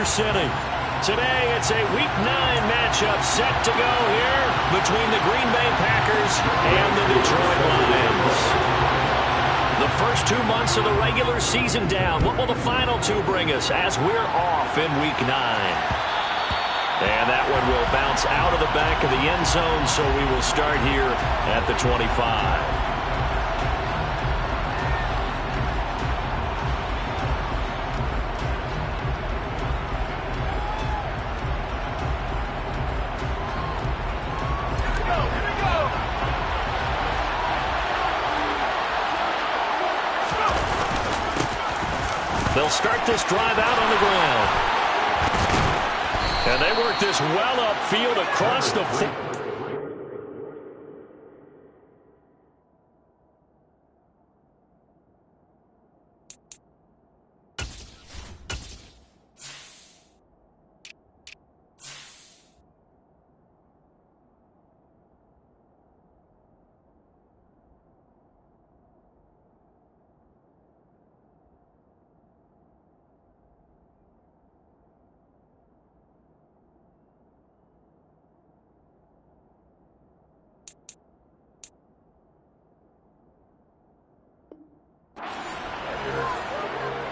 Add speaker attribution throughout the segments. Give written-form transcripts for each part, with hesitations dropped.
Speaker 1: City. Today, it's a Week 9 matchup set to go here between the Green Bay Packers and the Detroit Lions. The first 2 months of the regular season down. What will the final 2 bring us as we're off in Week 9? And that one will bounce out of the back of the end zone, so we will start here at the 25. They'll start this drive out on the ground. And they work this well upfield across the field.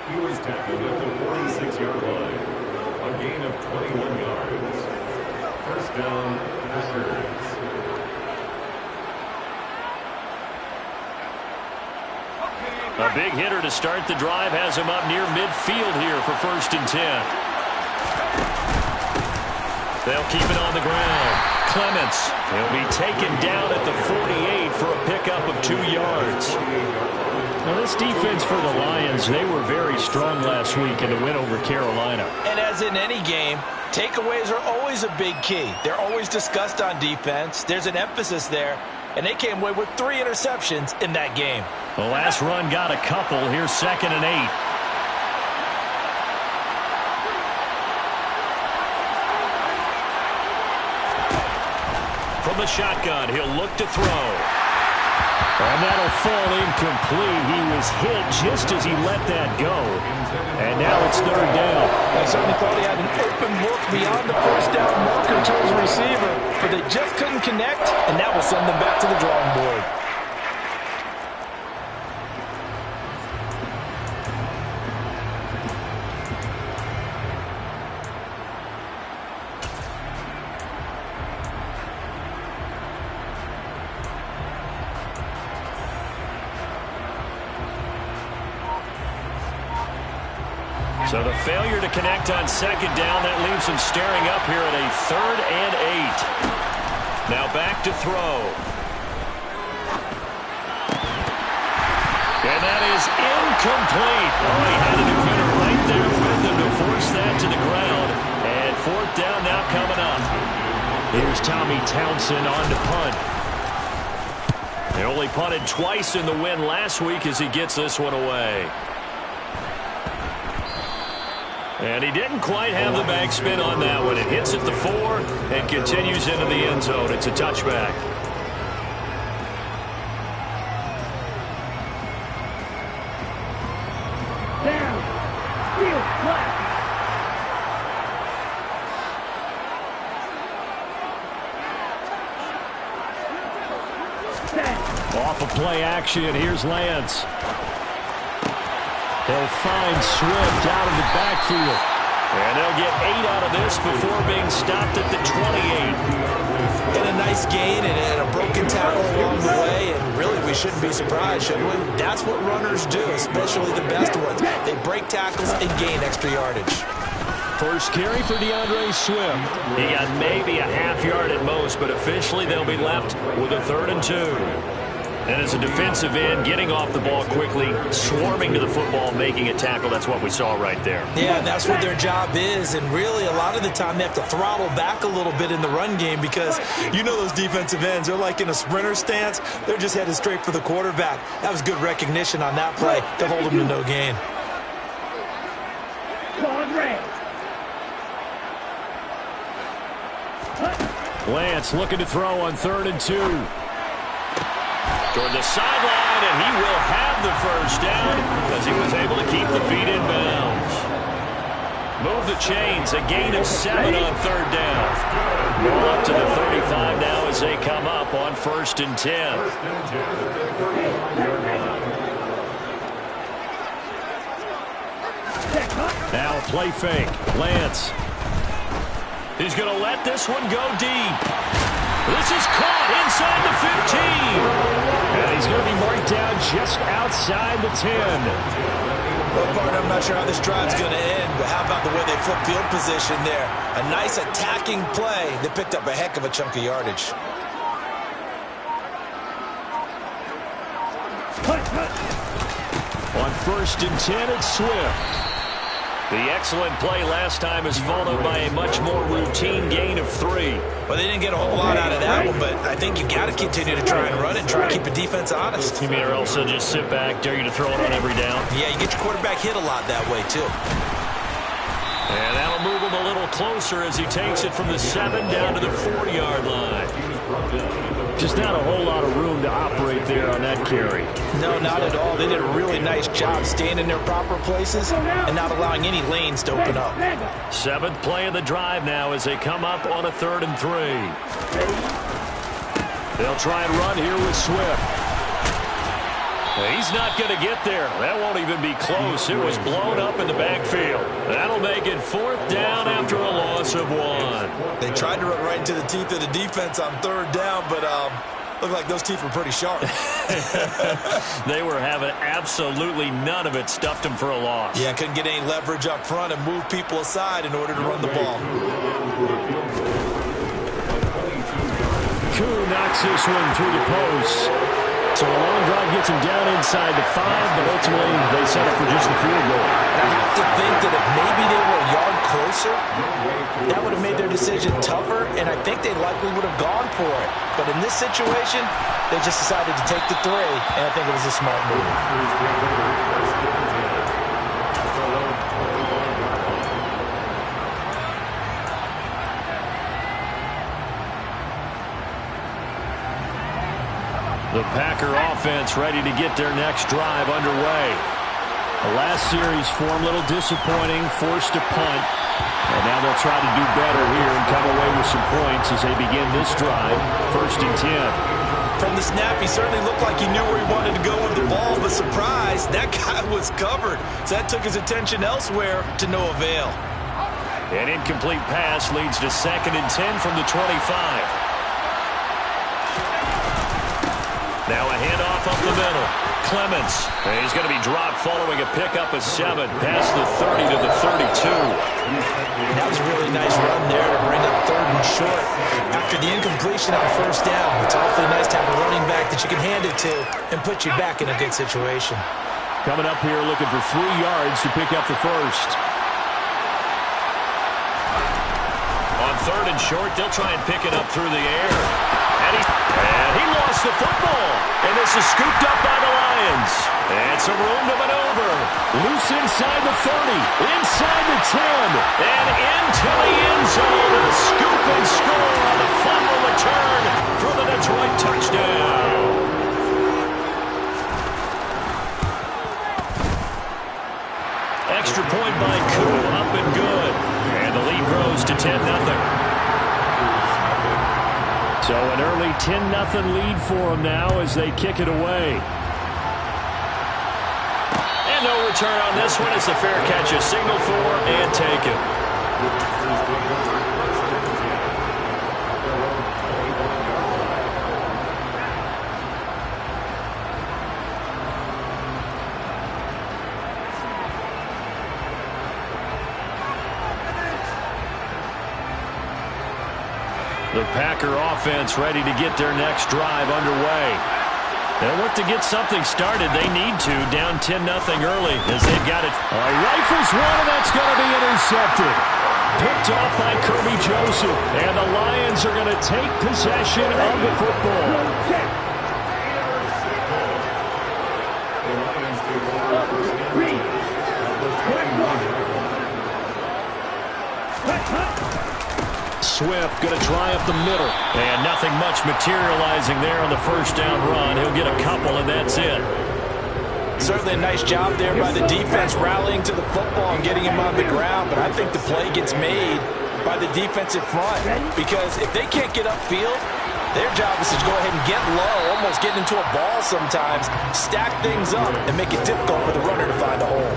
Speaker 2: He was tackled at the 46-yard line. A gain of 21 yards. First down, Packers.
Speaker 1: A big hitter to start the drive has him up near midfield here for 1st and 10. They'll keep it on the ground. Clements, he'll be taken down at the 48 for a pickup of 2 yards. Now, this defense for the Lions, they were very strong last week in the win over Carolina.
Speaker 3: And as in any game, takeaways are always a big key. They're always discussed on defense. There's an emphasis there, and they came away with 3 interceptions in that game.
Speaker 1: The last run got a couple. Here's 2nd and 8. From the shotgun, he'll look to throw. And that'll fall incomplete. He was hit just as he let that go. And now it's 3rd down.
Speaker 3: I certainly thought he had an open look beyond the first down marker to his receiver, but they just couldn't connect, and that will send them back to the drawing board.
Speaker 1: So the failure to connect on 2nd down, that leaves him staring up here at a 3rd and 8. Now back to throw. And that is incomplete. Oh, he had a defender right there with him to force that to the ground. And 4th down now coming up. Here's Tommy Townsend on to punt. They only punted twice in the win last week as he gets this one away. And he didn't quite have the backspin on that one. It hits at the 4 and continues into the end zone. It's a touchback.
Speaker 4: Down. Field flat.
Speaker 1: Off of play action, here's Lance. They'll find Swift out of the backfield. And they'll get 8 out of this before being stopped at the 28.
Speaker 3: And a nice gain and a broken tackle along the way, and really we shouldn't be surprised, should we? That's what runners do, especially the best ones. They break tackles and gain extra yardage.
Speaker 1: First carry for DeAndre Swift. He got maybe a half yard at most, but officially they'll be left with a 3rd and 2. And as a defensive end, getting off the ball quickly, swarming to the football, making a tackle, that's what we saw right there.
Speaker 3: Yeah, and that's what their job is, and really a lot of the time they have to throttle back a little bit in the run game because you know those defensive ends, they're like in a sprinter stance, they're just headed straight for the quarterback. That was good recognition on that play to hold them to no gain.
Speaker 1: Lance looking to throw on 3rd and 2. Toward the sideline, and he will have the 1st down as he was able to keep the feet in bounds. Move the chains. A gain of 7 on third down. Ball up to the 35 now as they come up on 1st and 10. Now play fake. Lance. He's going to let this one go deep. This is caught inside the 15. And he's going to be marked down just outside the 10.
Speaker 3: Well, partner, I'm not sure how this drive's going to end, but how about the way they flip field position there? A nice attacking play. They picked up a heck of a chunk of yardage.
Speaker 1: On 1st and 10, it's Swift. The excellent play last time is followed by a much more routine gain of 3.
Speaker 3: Well, they didn't get a whole lot out of that one, but I think you got to continue to try and run and try to keep the defense honest.
Speaker 1: You mean or else they'll just sit back, dare you to throw it on every down?
Speaker 3: Yeah, you get your quarterback hit a lot that way, too.
Speaker 1: And that'll move him a little closer as he takes it from the 7 down to the 4-yard line. Just not a whole lot of room to operate there on that carry.
Speaker 3: No, not at all. They did a really nice job staying in their proper places and not allowing any lanes to open up.
Speaker 1: 7th play of the drive now as they come up on a 3rd and 3. They'll try and run here with Swift. He's not going to get there. That won't even be close. It was blown up in the backfield. That'll make it 4th down after a loss of 1.
Speaker 3: They tried to run right into the teeth of the defense on 3rd down, but looked like those teeth were pretty sharp.
Speaker 1: They were having absolutely none of it. Stuffed them for a loss.
Speaker 3: Yeah, couldn't get any leverage up front and move people aside in order to run the ball.
Speaker 1: Koo knocks this one through the post. So a long drive gets him down inside the 5, but ultimately they settle for just the field goal.
Speaker 3: And I have to think that if maybe they were a yard closer, that would have made their decision tougher, and I think they likely would have gone for it. But in this situation, they just decided to take the 3, and I think it was a smart move.
Speaker 1: The Packer offense ready to get their next drive underway. The last series for them a little disappointing, forced to punt. And now they'll try to do better here and come away with some points as they begin this drive, 1st and 10.
Speaker 3: From the snap, he certainly looked like he knew where he wanted to go with the ball, but surprise, that guy was covered. So that took his attention elsewhere to no avail.
Speaker 1: An incomplete pass leads to 2nd and 10 from the 25. Now a handoff up the middle. Clements. He's going to be dropped following a pickup of 7 past the 30 to the 32.
Speaker 3: That was a really nice run there to bring up 3rd and short. After the incompletion on 1st down, it's awfully nice to have a running back that you can hand it to and put you back in a good situation.
Speaker 1: Coming up here looking for 3 yards to pick up the 1st. On 3rd and short, they'll try and pick it up through the air. And he lost the football. And this is scooped up by the Lions. And some room to maneuver. Loose inside the 30. Inside the 10. And into the end zone. A scoop and score on the fumble return for the Detroit touchdown. Extra point by Koo. Up and good. And the lead grows to 10-0. So an early 10-0 lead for them now as they kick it away. And no return on this one as the fair catch is signaled for and taken. The Packer offense ready to get their next drive underway. They'll look to get something started. They need to, down 10-0 early as they've got it. Rifles one, and that's going to be intercepted. Picked off by Kirby Joseph, and the Lions are going to take possession of the football. Swift going to try up the middle. And nothing much materializing there on the 1st down run. He'll get a couple, and that's it.
Speaker 3: Certainly a nice job there by the defense rallying to the football and getting him on the ground, but I think the play gets made by the defensive front because if they can't get upfield, their job is to go ahead and get low, almost get into a ball sometimes, stack things up, and make it difficult for the runner to find a hole.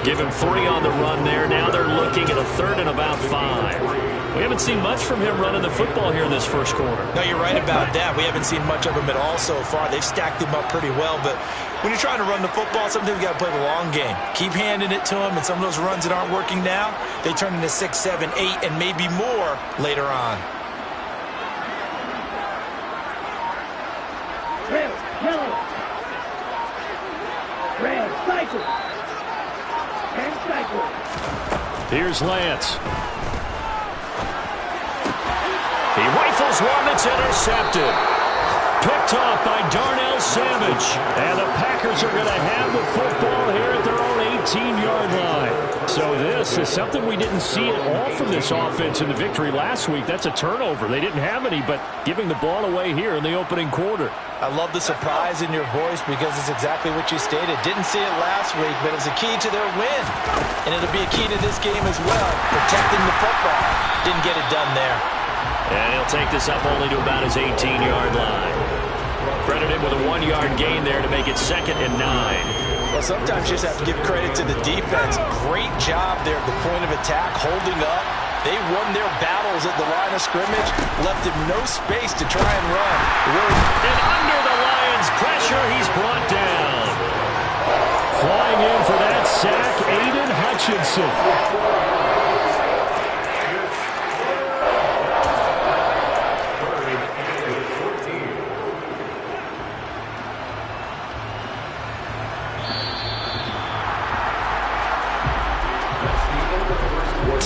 Speaker 1: Give him 3 on the run there. Now they're looking at a 3rd and about 5. We haven't seen much from him running the football here in this first quarter.
Speaker 3: No, you're right about that. We haven't seen much of him at all so far. They've stacked him up pretty well, but when you're trying to run the football, sometimes you got to play the long game. Keep handing it to him, and some of those runs that aren't working now, they turn into 6, 7, 8, and maybe more later on.
Speaker 4: Red, yellow. Red, cycle. And cycle.
Speaker 1: Here's Lance. He rifles one that's intercepted. Picked off by Darnell Savage. And the Packers are going to have the football here at their own 18-yard line. So this is something we didn't see at all from this offense in the victory last week. That's a turnover. They didn't have any, but giving the ball away here in the opening quarter.
Speaker 3: I love the surprise in your voice because it's exactly what you stated. Didn't see it last week, but it was a key to their win. And it'll be a key to this game as well, protecting the football. Didn't get it done there.
Speaker 1: And he'll take this up only to about his 18-yard line. Credited with a 1-yard gain there to make it 2nd and 9.
Speaker 3: Well, sometimes you just have to give credit to the defense. Great job there at the point of attack, holding up. They won their battles at the line of scrimmage, left him no space to try and run.
Speaker 1: And under the Lions' pressure, he's brought down. Flying in for that sack, Aiden Hutchinson.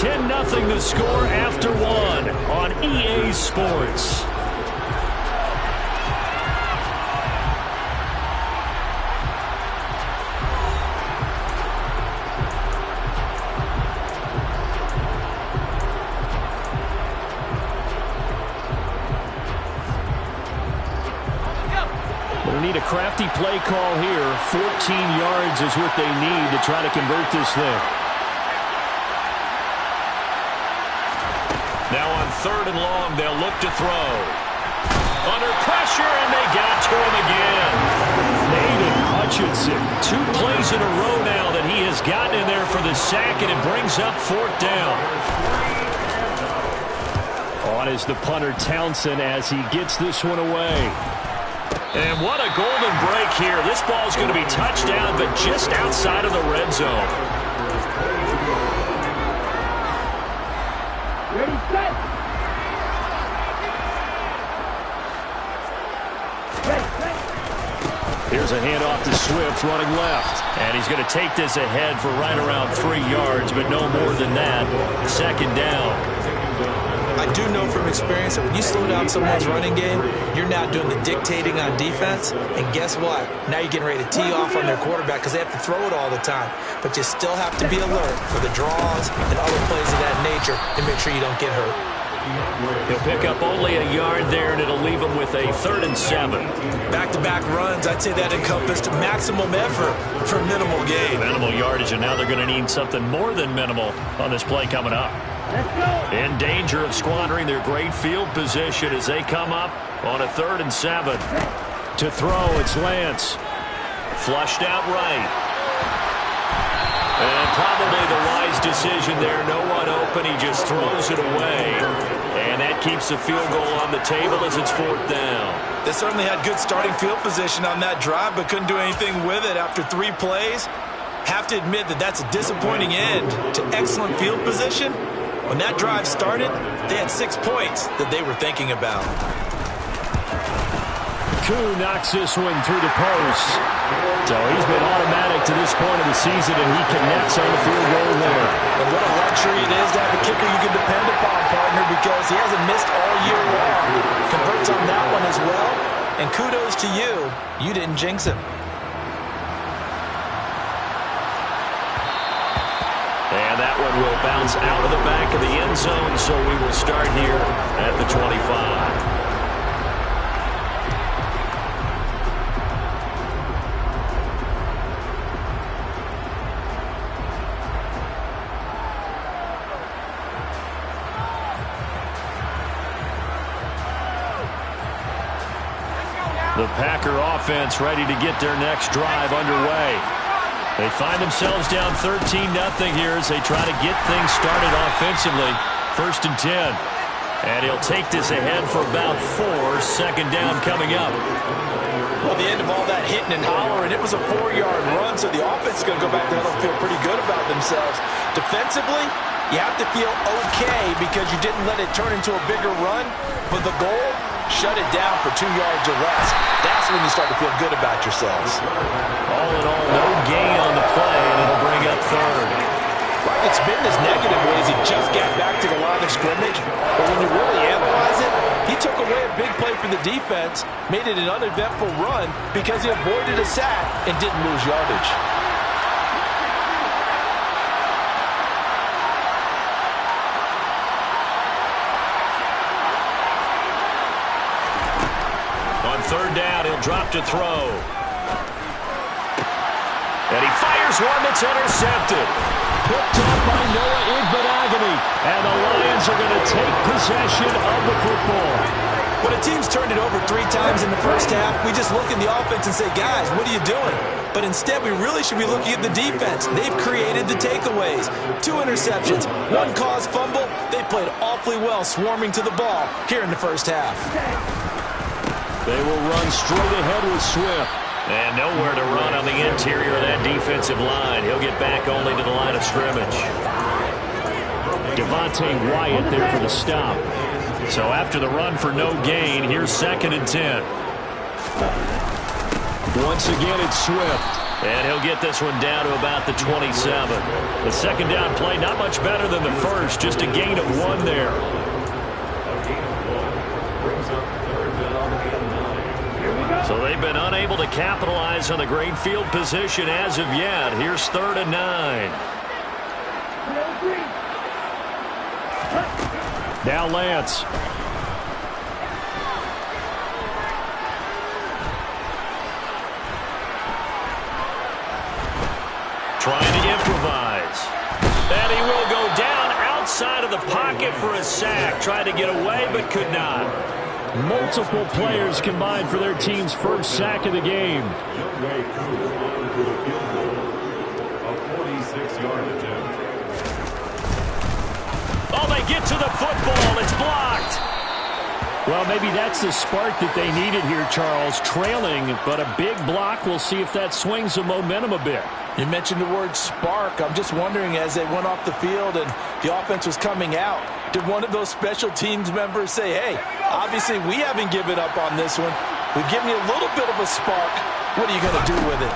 Speaker 1: 10-0 the score after 1 on EA Sports. They need a crafty play call here. 14 yards is what they need to try to convert this thing. Now on 3rd and long, they'll look to throw. Under pressure, and they got to him again. Aiden Hutchinson, 2 plays in a row now that he has gotten in there for the sack, and it brings up 4th down. On is the punter Townsend as he gets this one away. And what a golden break here. This ball is going to be touchdown, but just outside of the red zone.
Speaker 4: Ready, set. Ready, set.
Speaker 1: Here's a handoff to Swift running left. And he's going to take this ahead for right around 3 yards, but no more than that. 2nd down.
Speaker 3: I do know from experience that when you slow down someone's running game, you're now doing the dictating on defense. And guess what? Now you're getting ready to tee off on their quarterback because they have to throw it all the time. But you still have to be alert for the draws and other plays of that nature and make sure you don't get hurt.
Speaker 1: He'll pick up only a yard there, and it'll leave him with a 3rd and 7.
Speaker 3: Back-to-back runs, I'd say that encompassed maximum effort for minimal gain.
Speaker 1: Minimal yardage, and now they're going to need something more than minimal on this play coming up.
Speaker 4: Let's go.
Speaker 1: In danger of squandering their great field position as they come up on a 3rd and 7. To throw, it's Lance. Flushed out right. And probably the wise decision there. No one open. He just throws it away. And that keeps the field goal on the table as it's 4th down.
Speaker 3: They certainly had good starting field position on that drive, but couldn't do anything with it after 3 plays. Have to admit that that's a disappointing end to excellent field position. When that drive started, they had 6 points that they were thinking about.
Speaker 1: Koo knocks this one through the post. So he's been automatic to this point of the season, and he connects on the field goal there.
Speaker 3: And what a luxury it is to have a kicker you can depend upon, partner, because he hasn't missed all year long. Converts on that one as well. And kudos to you. You didn't jinx him.
Speaker 1: And that one will bounce out of the back of the end zone, so we will start here at the 25. The Packer offense ready to get their next drive underway. They find themselves down 13-0 here as they try to get things started offensively. 1st and 10. And he'll take this ahead for about 4. 2nd down coming up.
Speaker 3: Well, the end of all that hitting and hollering, it was a 4-yard run, so the offense is going to go back to huddle and feel pretty good about themselves. Defensively, you have to feel okay because you didn't let it turn into a bigger run, but the goal, shut it down for 2 yards or less. That's when you start to feel good about yourselves.
Speaker 1: All in all, no gain on the play, and it'll bring up 3rd.
Speaker 3: Right, it's been this negative ways. He just got back to the line of scrimmage, but when you really analyze it, he took away a big play for the defense, made it an uneventful run because he avoided a sack and didn't lose yardage.
Speaker 1: On 3rd down, he'll drop to throw. And he fires one that's intercepted. Picked up by Noah Igbinoghene. And the Lions are going to take possession of the football.
Speaker 3: When a team's turned it over 3 times in the first half, we just look at the offense and say, guys, what are you doing? But instead, we really should be looking at the defense. They've created the takeaways. 2 interceptions, 1 caused fumble. They played awfully well swarming to the ball here in the first half.
Speaker 1: They will run straight ahead with Swift. And nowhere to run on the interior of that defensive line. He'll get back only to the line of scrimmage. Devontae Wyatt there for the stop. So after the run for no gain, here's 2nd and 10. Once again, it's Swift. And he'll get this one down to about the 27. The 2nd down play, not much better than the first. Just a gain of 1 there. So they've been unable to capitalize on the great field position as of yet. Here's 3rd and 9. Now Lance. Trying to improvise. And he will go down outside of the pocket for a sack. Tried to get away but could not. Multiple players combined for their team's first sack of the game. Oh, they get to the football. It's blocked. Well, maybe that's the spark that they needed here, Charles. Trailing, but a big block. We'll see if that swings the momentum a bit.
Speaker 3: You mentioned the word spark. I'm just wondering, as they went off the field and the offense was coming out, did one of those special teams members say, hey, obviously we haven't given up on this one. We've given you a little bit of a spark. What are you going to do with it?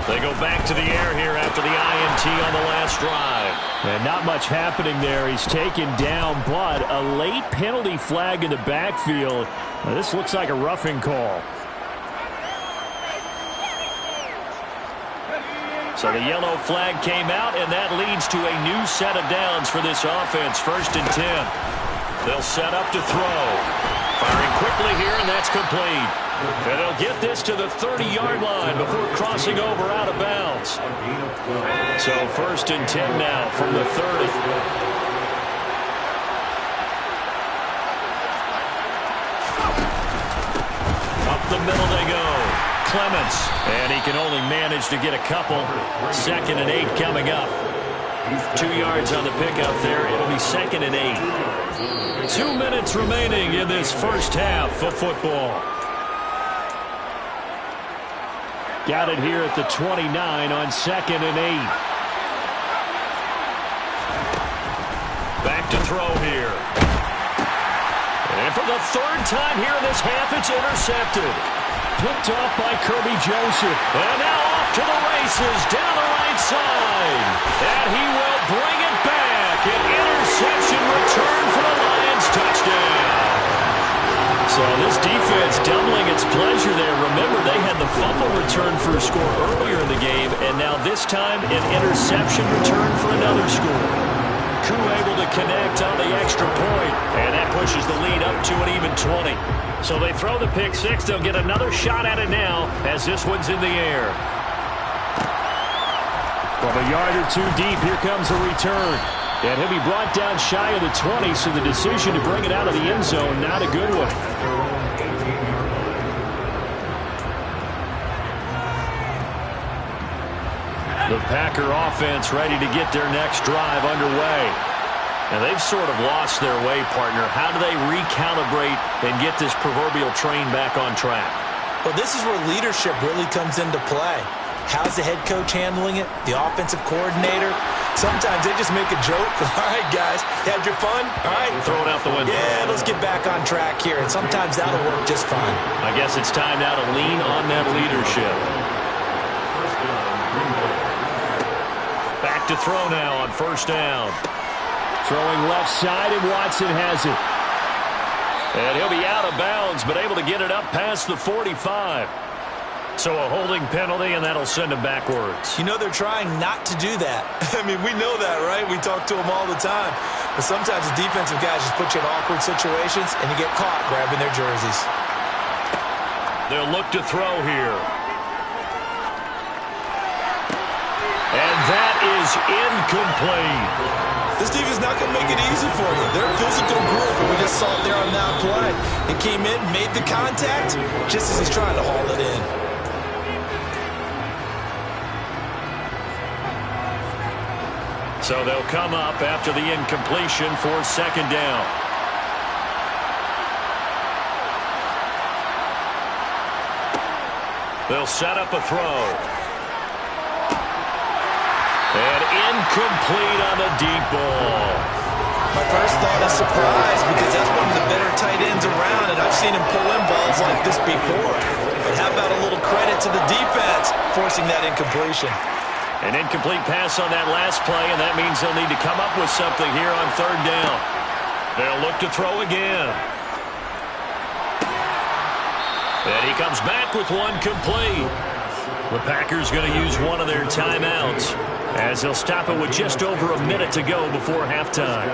Speaker 1: They go back to the air here after the INT on the last drive. And not much happening there. He's taken down, but a late penalty flag in the backfield. Now, this looks like a roughing call. So the yellow flag came out, and that leads to a new set of downs for this offense. 1st and 10. They'll set up to throw. Firing quickly here, and that's complete. And they'll get this to the 30-yard line before crossing over out of bounds. So 1st and 10 now from the 30. Up the middle they go. Clements, and he can only manage to get a couple. 2nd and 8 coming up. 2 yards on the pickup there. It'll be 2nd and 8. 2 minutes remaining in this first half of football. Got it here at the 29 on 2nd and 8. Back to throw here. And for the 3rd time here in this half, it's intercepted. Picked off by Kirby Joseph. And now off to the races down the right side. And he will bring it back. An interception return for the Lions. Touchdown. So this defense doubling its pleasure there. Remember, they had the fumble return for a score earlier in the game. And now this time an interception return for another score. Koo able to connect on the extra point. And that pushes the lead up to an even 20. So they throw the pick six. They'll get another shot at it now as this one's in the air. From a yard or 2 deep, here comes a return. And he'll be brought down shy of the 20, so the decision to bring it out of the end zone, not a good one. The Packer offense ready to get their next drive underway. And they've sort of lost their way, partner. How do they recalibrate and get this proverbial train back on track?
Speaker 3: Well, this is where leadership really comes into play. How's the head coach handling it? The offensive coordinator? Sometimes they just make a joke. All right, guys, had your fun? All right.
Speaker 1: Throw it out the window.
Speaker 3: Yeah, let's get back on track here. And sometimes that'll work just fine.
Speaker 1: I guess it's time now to lean on that leadership. Back to throw now on first down. Throwing left side, and Watson has it. And he'll be out of bounds, but able to get it up past the 45. So a holding penalty, and that'll send him backwards.
Speaker 3: You know, they're trying not to do that. I mean, we know that, right? We talk to them all the time. But sometimes the defensive guys just put you in awkward situations, and you get caught grabbing their jerseys.
Speaker 1: They'll look to throw here. And that is incomplete.
Speaker 3: This defense is not going to make it easy for you. They're a physical group, and we just saw it there on that play. It came in, made the contact, just as he's trying to haul it in.
Speaker 1: So they'll come up after the incompletion for second down. They'll set up a throw. And incomplete on the deep ball.
Speaker 3: My first thought is surprise, because that's one of the better tight ends around, and I've seen him pull in balls like this before. But how about a little credit to the defense forcing that incompletion?
Speaker 1: An incomplete pass on that last play, and that means they'll need to come up with something here on third down. They'll look to throw again. And he comes back with one complete. The Packers going to use one of their timeouts, as they'll stop it with just over a minute to go before halftime.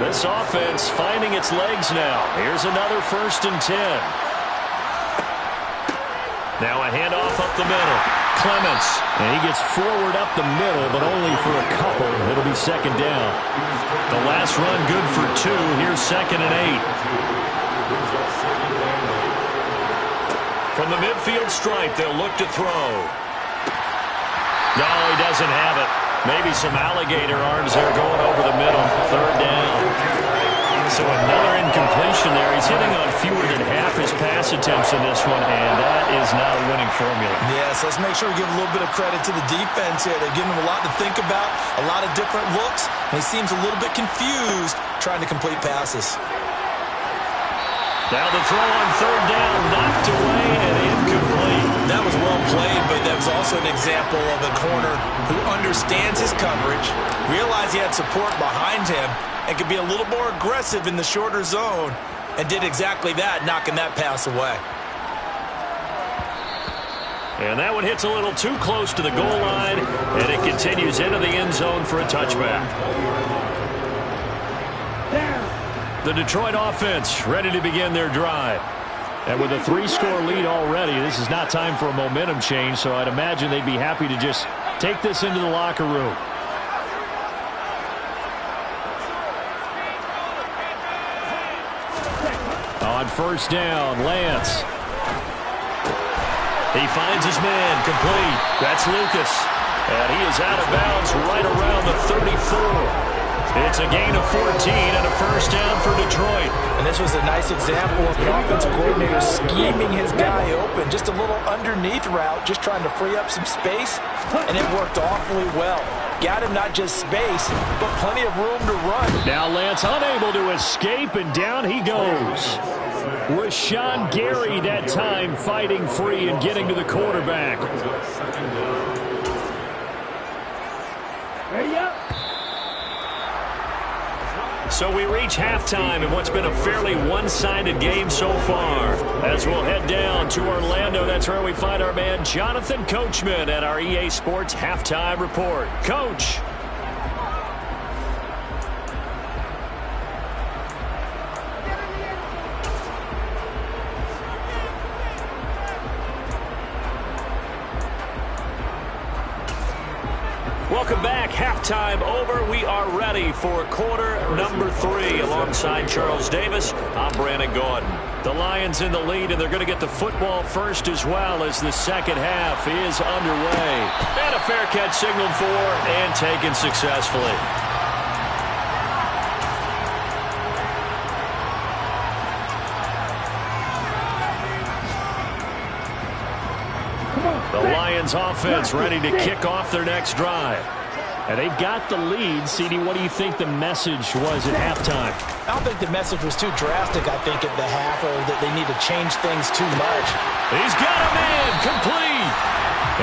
Speaker 1: This offense finding its legs now. Here's another 1st and 10. Now a handoff up the middle. Clements, and he gets forward up the middle, but only for a couple. It'll be second down. The last run good for 2. Here's 2nd and 8. From the midfield stripe, they'll look to throw. No, he doesn't have it. Maybe some alligator arms there going over the middle. Third down. So another incompletion there. He's hitting on fewer than half his pass attempts in this one, and that is not a winning formula.
Speaker 3: Yes, let's make sure we give a little bit of credit to the defense here. They're giving him a lot to think about, a lot of different looks, and he seems a little bit confused trying to complete passes.
Speaker 1: Now the throw on third down, knocked away and incomplete.
Speaker 3: That was well played, but that was also an example of a corner who understands his coverage, realized he had support behind him, and could be a little more aggressive in the shorter zone, and did exactly that, knocking that pass away.
Speaker 1: And that one hits a little too close to the goal line, and it continues into the end zone for a touchback. The Detroit offense ready to begin their drive. And with a 3-score lead already, this is not time for a momentum change, so I'd imagine they'd be happy to just take this into the locker room. On first down, Lance. He finds his man, complete. That's Lucas. And he is out of bounds right around the 34. It's a gain of 14 and a first down for Detroit.
Speaker 3: And this was a nice example of an offensive coordinator scheming his guy open. Just a little underneath route, just trying to free up some space, and it worked awfully well. Got him not just space, but plenty of room to run.
Speaker 1: Now Lance unable to escape, and down he goes. Rashawn Gary that time fighting free and getting to the quarterback.
Speaker 4: Ready up.
Speaker 1: So we reach halftime in what's been a fairly one-sided game so far. As we'll head down to Orlando, that's where we find our man Jonathan Coachman at our EA Sports Halftime Report. Coach. Welcome back. Halftime halftime over. We are ready for quarter number 3. Alongside Charles Davis, I'm Brandon Gaudin. The Lions in the lead, and they're going to get the football first as well as the second half is underway. And a fair catch signaled for and taken successfully. The Lions offense ready to kick off their next drive. And they've got the lead. CD, what do you think the message was at halftime?
Speaker 3: I don't think the message was too drastic, I think, at the half, or that they need to change things too much.
Speaker 1: He's got a man, complete.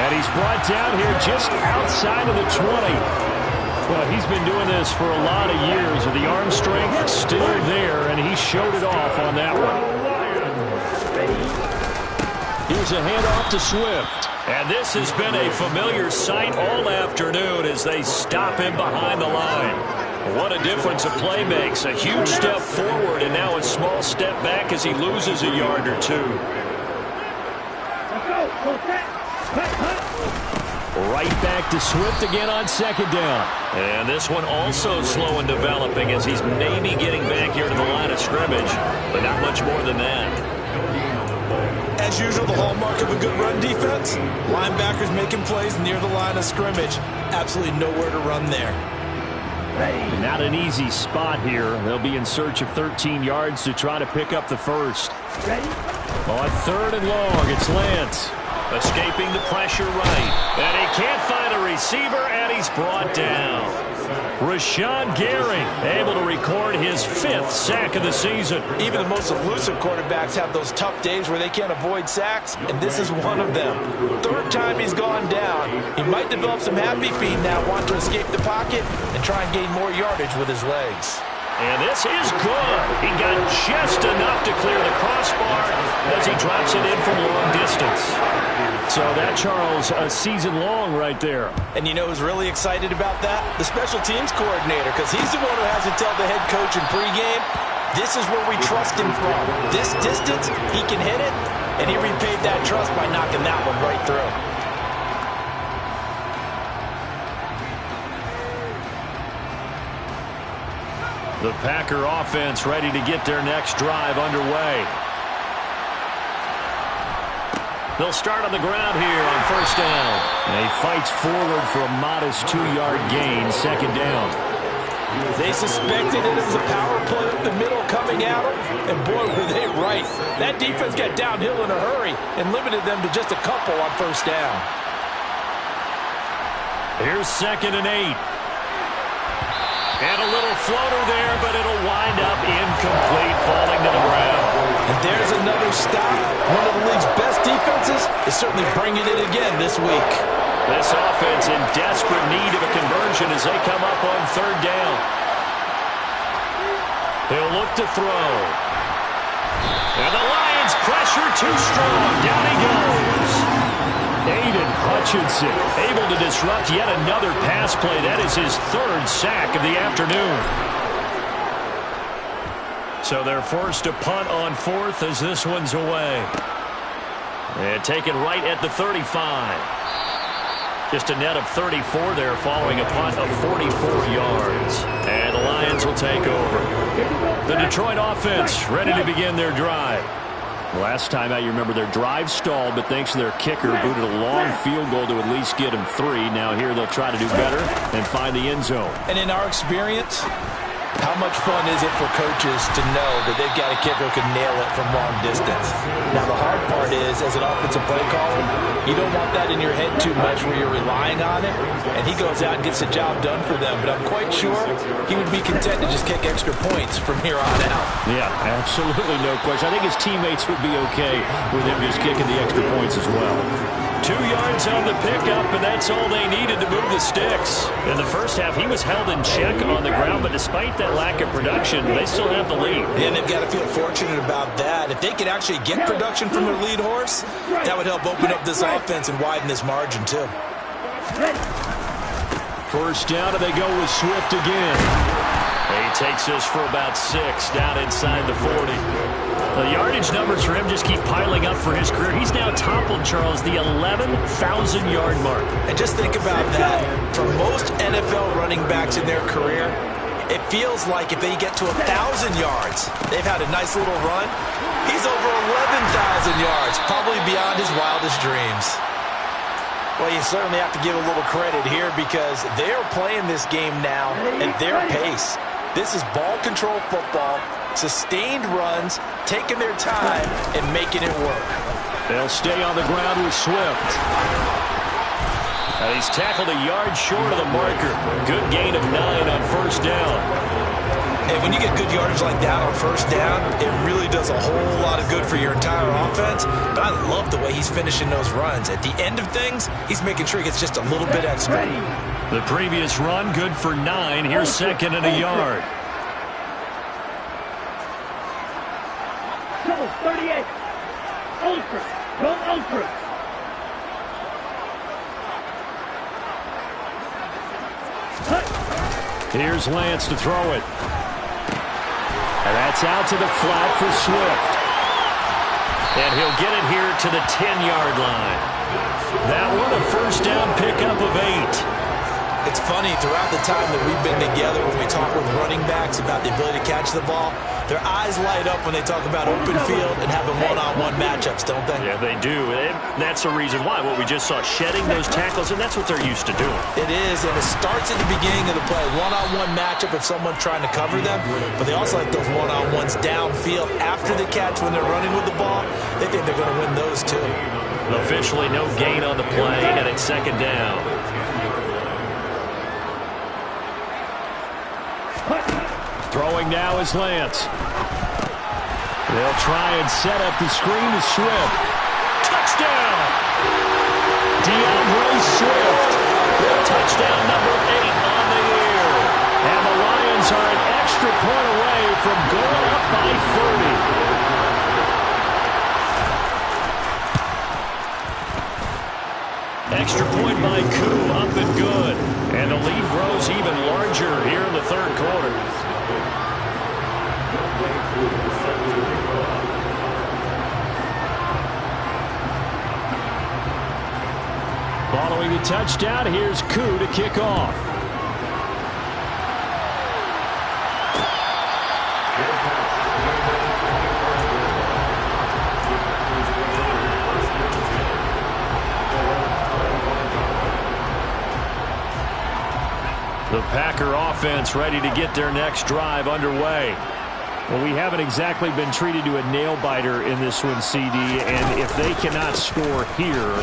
Speaker 1: And he's brought down here just outside of the 20. Well, he's been doing this for a lot of years, and the arm strength still there, and he showed it off on that one. Here's a handoff to Swift. And this has been a familiar sight all afternoon as they stop him behind the line. What a difference a play makes. A huge step forward and now a small step back as he loses a yard or two. Right back to Swift again on second down. And this one also slow in developing as he's maybe getting back here to the line of scrimmage, but not much more than that.
Speaker 3: As usual, the hallmark of a good run defense, linebackers making plays near the line of scrimmage. Absolutely nowhere to run there.
Speaker 1: Not an easy spot here. They'll be in search of 13 yards to try to pick up the first. On third and long, it's Lance. Escaping the pressure right. And he can't find a receiver, and he's brought down. Rashawn Gary able to record his 5th sack of the season.
Speaker 3: Even the most elusive quarterbacks have those tough days where they can't avoid sacks, and this is one of them. Third time he's gone down. He might develop some happy feet now, want to escape the pocket and try and gain more yardage with his legs.
Speaker 1: And this is good. He got just enough to clear the crossbar as he drops it in from long distance. So that, Charles, a season long right there.
Speaker 3: And you know who's really excited about that? The special teams coordinator, because he's the one who has to tell the head coach in pregame, this is where we trust him from. This distance, he can hit it, and he repaid that trust by knocking that one right through.
Speaker 1: The Packer offense ready to get their next drive underway. They'll start on the ground here on first down. And he fights forward for a modest 2-yard gain, second down.
Speaker 3: They suspected it as a power play up the middle coming at them, and boy, were they right. That defense got downhill in a hurry and limited them to just a couple on first down.
Speaker 1: Here's 2nd and 8. And a little floater there, but it'll wind up incomplete, falling to the ground.
Speaker 3: And there's another stop. One of the league's best defenses is certainly bringing it again this week.
Speaker 1: This offense in desperate need of a conversion as they come up on third down. He'll look to throw. And the Lions pressure too strong. Down he goes. Aiden Hutchinson able to disrupt yet another pass play. That is his 3rd sack of the afternoon. So they're forced to punt on 4th as this one's away. And taken right at the 35. Just a net of 34 there following a punt of 44 yards. And the Lions will take over. The Detroit offense ready to begin their drive. Last time out, you remember their drive stalled, but thanks to their kicker, booted a long field goal to at least get them 3. Now here they'll try to do better and find the end zone.
Speaker 3: And in our experience, how much fun is it for coaches to know that they've got a kicker who can nail it from long distance? Now, the hard part is, as an offensive play caller, you don't want that in your head too much where you're relying on it, and he goes out and gets the job done for them. But I'm quite sure he would be content to just kick extra points from here on out.
Speaker 1: Yeah, absolutely no question. I think his teammates would be okay with him just kicking the extra points as well. 2 yards on the pickup, and that's all they needed to move the sticks. In the first half, he was held in check on the ground, but despite that lack of production, they still have the lead.
Speaker 3: And they've got to feel fortunate about that. If they could actually get production from their lead horse, that would help open up this offense and widen this margin, too.
Speaker 1: First down, and they go with Swift again. He takes this for about 6 down inside the 40. The yardage numbers for him just keep piling up for his career. He's now toppled, Charles, the 11,000-yard mark.
Speaker 3: And just think about that. For most NFL running backs in their career, it feels like if they get to 1,000 yards, they've had a nice little run. He's over 11,000 yards, probably beyond his wildest dreams. Well, you certainly have to give a little credit here because they are playing this game now at their pace. This is ball control football, sustained runs, taking their time, and making it work.
Speaker 1: They'll stay on the ground with Swift. And he's tackled a yard short of the marker. Good gain of 9 on first down.
Speaker 3: And when you get good yardage like that on first down, it really does a whole lot of good for your entire offense. But I love the way he's finishing those runs. At the end of things, he's making sure he gets just a little bit extra.
Speaker 1: The previous run, good for 9. Here's second and a yard.
Speaker 4: Go, 38. Ultra. Go ultra.
Speaker 1: Here's Lance to throw it. And that's out to the flat for Swift. And he'll get it here to the 10-yard line. That one a first down pickup of 8.
Speaker 3: It's funny, throughout the time that we've been together, when we talk with running backs about the ability to catch the ball, their eyes light up when they talk about open field and having one-on-one matchups, don't they?
Speaker 1: Yeah, they do. And that's the reason why. What we just saw, shedding those tackles, and that's what they're used to doing.
Speaker 3: It is, and it starts at the beginning of the play. One-on-one matchup if someone's trying to cover them, but they also like those one-on-ones downfield after the catch when they're running with the ball. They think they're going to win those too.
Speaker 1: Officially no gain on the play, and it's second down. Throwing now is Lance. They'll try and set up the screen to Swift. Touchdown! DeAndre Swift with touchdown number 8 on the year. And the Lions are an extra point away from going up by 30. Extra point by Koo, up and good. And the lead grows even larger here in the third quarter. Following the touchdown, here's Koo to kick off. The Packer offense ready to get their next drive underway. Well, we haven't exactly been treated to a nail-biter in this one, CD, and if they cannot score here,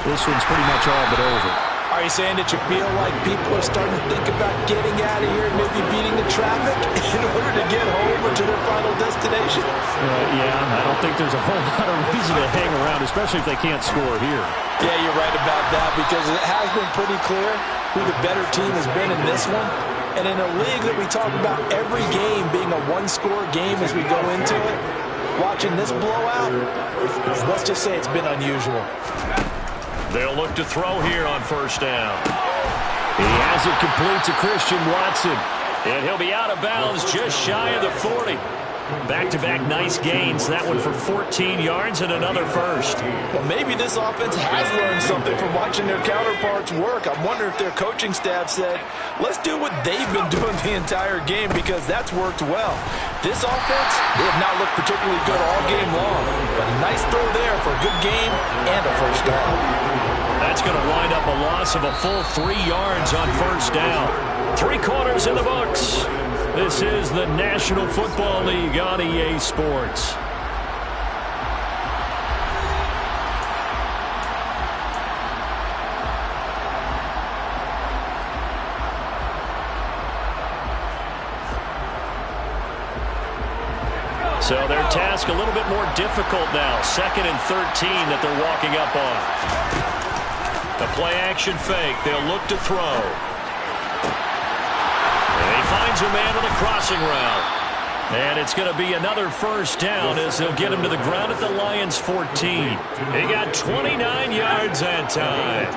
Speaker 1: this one's pretty much all but over.
Speaker 3: Are you saying that you feel like people are starting to think about getting out of here and maybe beating the traffic in order to get home or to their final destination?
Speaker 1: Yeah, I don't think there's a whole lot of reason to hang around, especially if they can't score here.
Speaker 3: Yeah, you're right about that because it has been pretty clear who the better team has been in this one. And in a league that we talk about every game being a one-score game as we go into it, watching this blowout, let's just say it's been unusual.
Speaker 1: They'll look to throw here on first down. He has it complete to Christian Watson. And he'll be out of bounds just shy of the 40. Back-to-back nice gains. That one for 14 yards and another first.
Speaker 3: Well, maybe this offense has learned something from watching their counterparts work. I wonder if their coaching staff said, let's do what they've been doing the entire game because that's worked well. This offense, they have not looked particularly good all game long. But a nice throw there for a good game and a first down.
Speaker 1: That's going to wind up a loss of a full 3 yards on first down. 3 quarters in the books. This is the National Football League on EA Sports. So their task a little bit more difficult now. 2nd and 13 that they're walking up on. The play action fake. They'll look to throw. And he finds a man on a crossing route. And it's going to be another first down as they'll get him to the ground at the Lions' 14. He got 29 yards that time.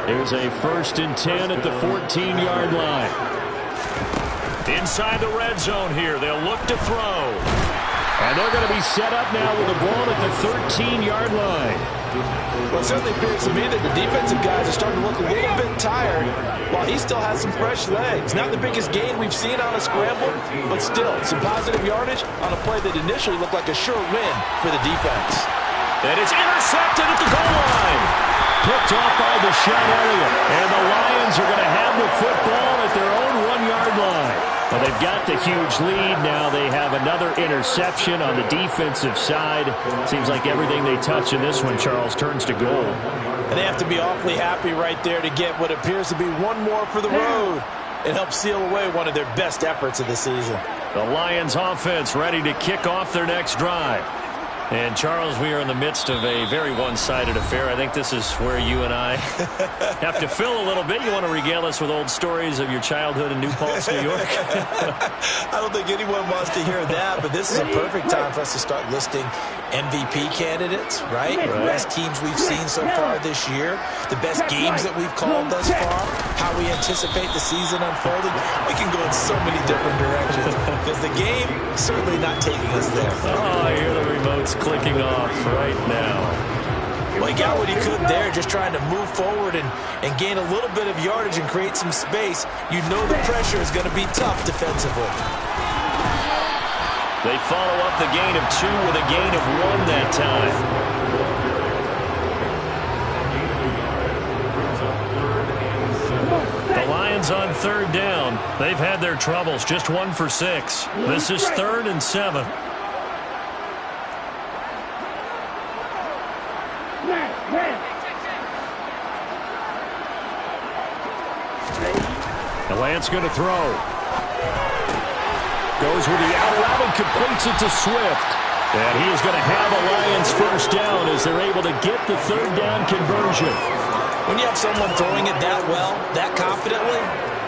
Speaker 1: There's a 1st and 10 at the 14-yard line. Inside the red zone here, they'll look to throw. And they're going to be set up now with the ball at the 13-yard line.
Speaker 3: Well, it certainly appears to me that the defensive guys are starting to look a little bit tired while he still has some fresh legs. Not the biggest gain we've seen on a scramble, but still some positive yardage on a play that initially looked like a sure win for the defense.
Speaker 1: And it's intercepted at the goal line. Picked off by Deshaun Elliott. And the Lions are going to have the football at their own 1-yard line. Well, they've got the huge lead. Now they have another interception on the defensive side. Seems like everything they touch in this one, Charles, turns to goal.
Speaker 3: And they have to be awfully happy right there to get what appears to be one more for the road. It helps seal away one of their best efforts of the season.
Speaker 1: The Lions offense ready to kick off their next drive. And, Charles, we are in the midst of a very one-sided affair. I think this is where you and I have to fill a little bit. You want to regale us with old stories of your childhood in New Paltz, New York?
Speaker 3: I don't think anyone wants to hear that, but this is a perfect time for us to start listing MVP candidates, right? The best teams we've seen so far this year, the best games that we've called thus far, how we anticipate the season unfolding. We can go in so many different directions because the game is certainly not taking us there.
Speaker 1: Oh, I hear the remotes clicking off right now.
Speaker 3: Well, he got what he could there, just trying to move forward and gain a little bit of yardage and create some space. You know the pressure is going to be tough defensively.
Speaker 1: They follow up the gain of 2 with a gain of 1 that time. The Lions on 3rd down. They've had their troubles, just 1 for 6. This is 3rd and 7. The Lance going to throw. Goes with the out route and completes it to Swift. And he is going to have a Lions first down as they're able to get the 3rd down conversion.
Speaker 3: When you have someone throwing it that well, that confidently,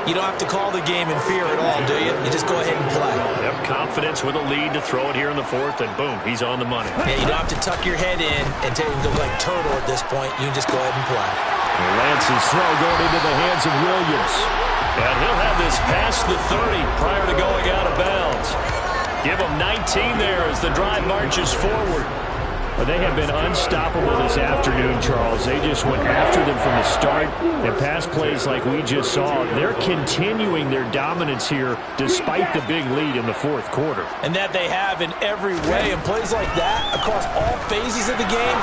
Speaker 3: you don't have to call the game in fear at all, do you? You just go ahead and play.
Speaker 1: Yep, confidence with a lead to throw it here in the 4th, and boom, he's on the money.
Speaker 3: Yeah, you don't have to tuck your head in and go like turtle at this point. You can just go ahead and play.
Speaker 1: And Lance's throw going into the hands of Williams. And he'll have this past the 30 prior to going out of bounds. Give him 19 there as the drive marches forward. But they have been unstoppable this afternoon, Charles. They just went after them from the start. And pass plays like we just saw, they're continuing their dominance here despite the big lead in the 4th quarter.
Speaker 3: And that they have in every way. And plays like that across all phases of the game,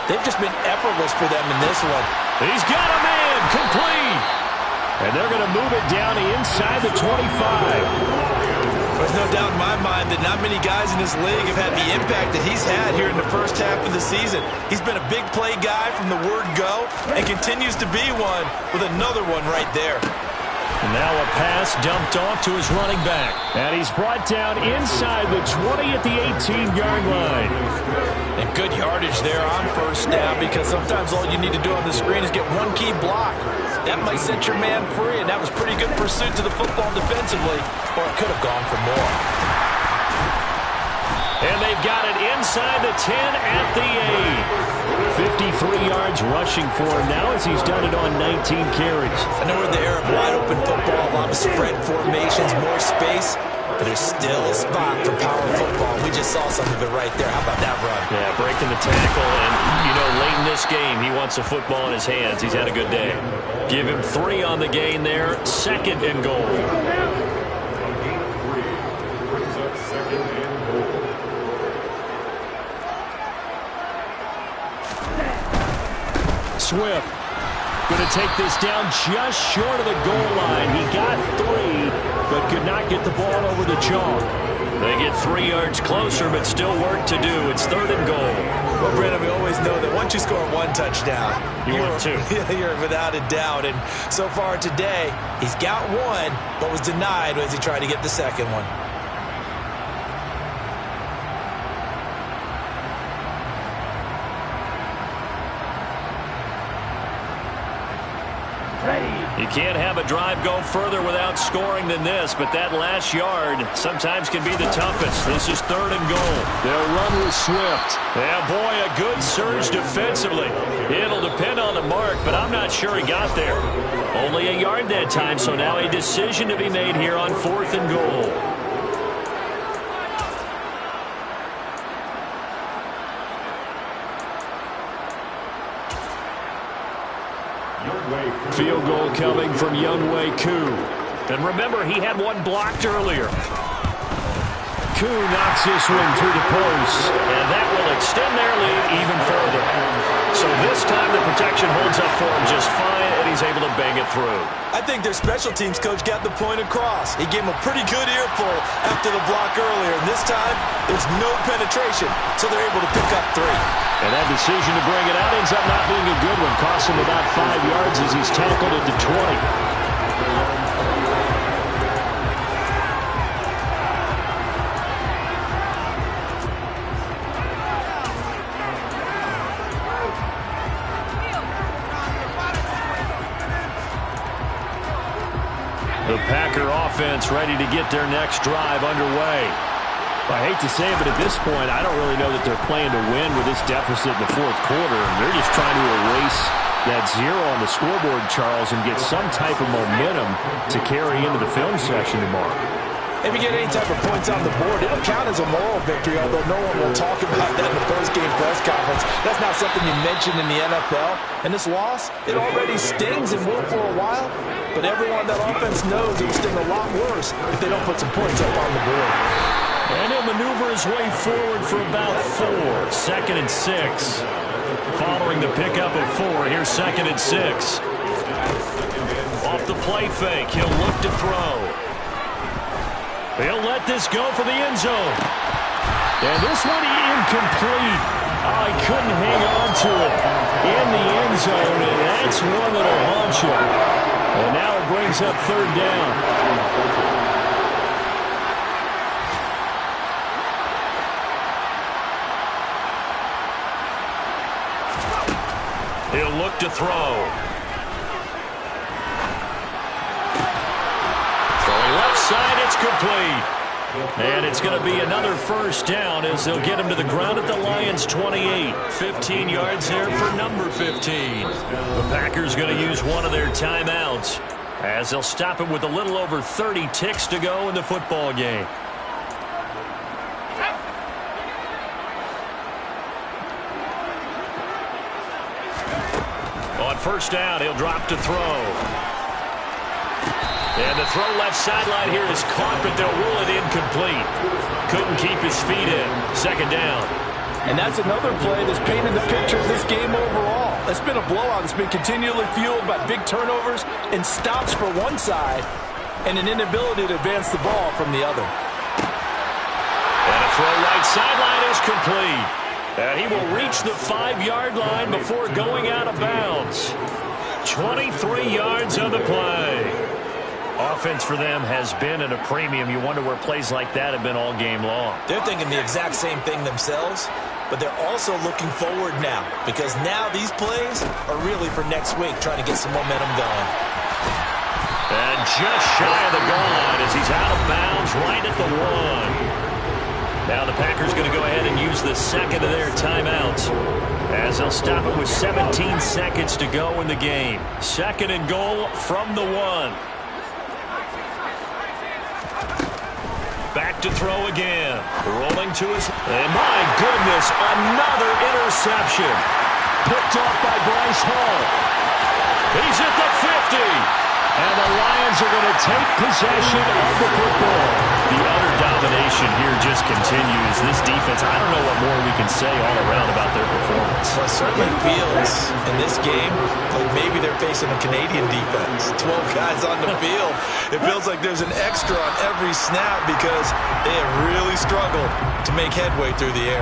Speaker 3: they've just been effortless for them in this one.
Speaker 1: He's got a man complete. And they're going to move it down inside the 25.
Speaker 3: There's no doubt in my mind that not many guys in this league have had the impact that he's had here in the first half of the season. He's been a big play guy from the word go and continues to be one with another one right there.
Speaker 1: And now a pass dumped off to his running back. And he's brought down inside the 20 at the 18-yard line.
Speaker 3: And good yardage there on first down because sometimes all you need to do on the screen is get one key block. That might set your man free, and that was pretty good pursuit to the football defensively, or it could have gone for more.
Speaker 1: And they've got it inside the 10 at the 8. 53 yards rushing for him now as he's done it on 19 carries.
Speaker 3: I know we're in the era of wide-open football, a lot of spread formations, more space, but there's still a spot for power football. We just saw some of it right there. How about that run?
Speaker 1: Yeah, breaking the tackle, and, you know, late in this game, he wants the football in his hands. He's had a good day. Give him 3 on the gain there. 2nd and goal. Swift going to take this down just short of the goal line. He got 3, but could not get the ball over the chalk. They get 3 yards closer, but still work to do. It's 3rd and goal.
Speaker 3: Well, Brandon, we always know that once you score 1 touchdown,
Speaker 1: you're 2.
Speaker 3: You're without a doubt. And so far today, he's got 1, but was denied as he tried to get the 2nd one.
Speaker 1: You can't have a drive go further without scoring than this, but that last yard sometimes can be the toughest. This is 3rd and goal. They'll run with Swift. Yeah, boy, a good surge defensively. It'll depend on the mark, but I'm not sure he got there. Only a yard that time, so now a decision to be made here on 4th and goal. Field goal coming from Younghoe Koo. And remember, he had one blocked earlier. Koo knocks this one through the post, and that will extend their lead even further. So this time the protection holds up for him just fine, and he's able to bang it through.
Speaker 3: I think their special teams coach got the point across. He gave him a pretty good earful after the block earlier, and this time there's no penetration, so they're able to pick up 3.
Speaker 1: And that decision to bring it out ends up not being a good one. Costs him about 5 yards as he's tackled at the 20. The Packer offense ready to get their next drive underway. I hate to say it, but at this point, I don't really know that they're playing to win with this deficit in the fourth quarter. They're just trying to erase that 0 on the scoreboard, Charles, and get some type of momentum to carry into the film session tomorrow.
Speaker 3: If you get any type of points on the board, it'll count as a moral victory, although no one will talk about that in the post-game press conference. That's not something you mention in the NFL. And this loss, it already stings and will for a while, but everyone on that offense knows it will sting a lot worse if they don't put some points up on the board.
Speaker 1: And he'll maneuver his way forward for about 4. 2nd and 6. Following the pickup of 4, here's 2nd and 6. Off the play fake, he'll look to throw. He'll let this go for the end zone. And this one incomplete. Oh, he couldn't hang on to it in the end zone, and that's one that'll haunt you. And now it brings up 3rd down. He'll look to throw. Throwing left side, it's complete. And it's going to be another 1st down as they'll get him to the ground at the Lions' 28. 15 yards there for number 15. The Packers going to use one of their timeouts as they'll stop it with a little over 30 ticks to go in the football game. On 1st down, he'll drop to throw. And the throw left sideline here is caught, but they'll rule it incomplete. Couldn't keep his feet in. 2nd down.
Speaker 3: And that's another play that's painted the picture of this game overall. It's been a blowout. It's been continually fueled by big turnovers and stops for one side and an inability to advance the ball from the other.
Speaker 1: And a throw right sideline is complete. And he will reach the 5-yard line before going out of bounds. 23 yards on the play. Offense for them has been at a premium. You wonder where plays like that have been all game long.
Speaker 3: They're thinking the exact same thing themselves, but they're also looking forward now because now these plays are really for next week, trying to get some momentum going.
Speaker 1: And just shy of the goal line as he's out of bounds right at the 1. Now the Packers going to go ahead and use the 2nd of their timeouts as they'll stop it with 17 seconds to go in the game. 2nd and goal from the 1. Back to throw again. Rolling to his... And my goodness, another interception. Picked off by Bryce Hall. He's at the 50. And the Lions are going to take possession of the football. The utter domination here just continues. This defense, I don't know what more we can say all around about their performance.
Speaker 3: Well, it certainly feels in this game like maybe they're facing a Canadian defense. 12 guys on the field. It feels like there's an extra on every snap because they have really struggled to make headway through the air.